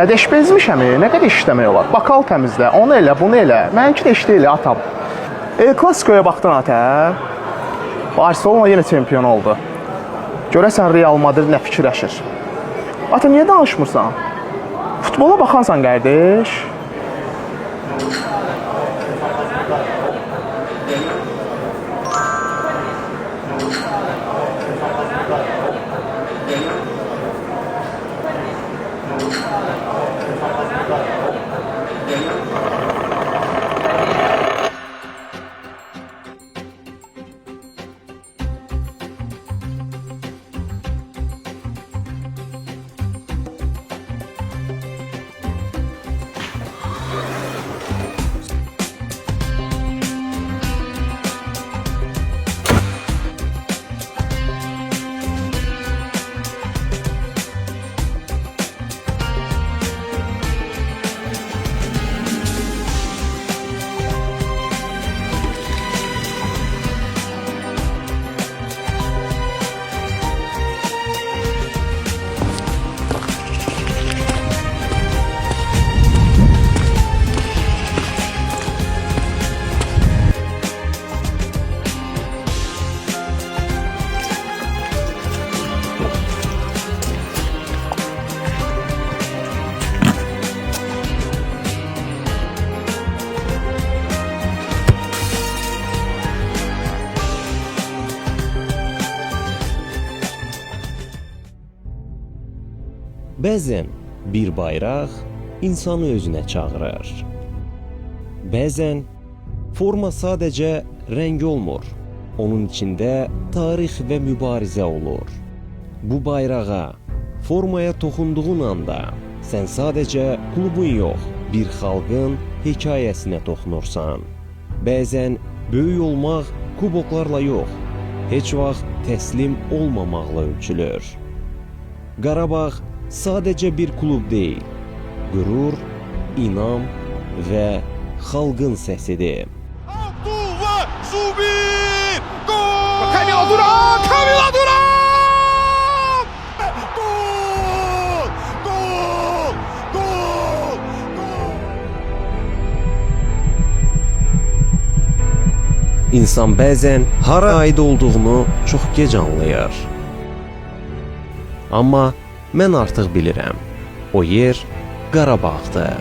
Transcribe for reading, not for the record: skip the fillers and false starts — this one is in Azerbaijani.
Qədeş bezmişəm, nə qədər işləmək olar? Bakal təmizlə, onu elə, bunu elə. Mənimki də işdə elə, atam. El Klasiko'ya baxdın atə. Barcelona yenə çempion oldu. Görəsən Real Madrid nə fikirləşir? Ata, niyə danışmırsan? Futbola baxansan, qardeş. Bəzən bir bayraq insanı özünə çağırır. Bəzən forma sadəcə rəng olmur. Onun içində tarix və mübarizə olur. Bu bayrağa, formaya toxunduğun anda sən sadəcə klubun yox, bir xalqın hekayəsinə toxunursan. Bəzən böyük olmaq kuboklarla yox, heç vaxt təslim olmamaqla ölçülür. Qarabağ sadəcə bir klub deyil, qürur, inam və xalqın səsidir. Abdullah Zubir! Gol! Kamil Duran! Kamil Duran! Gol! Gol! Gol! Gol! İnsan bəzən hara aid olduğunu çox gec anlayır. Amma mən artıq bilirəm, o yer Qarabağdır.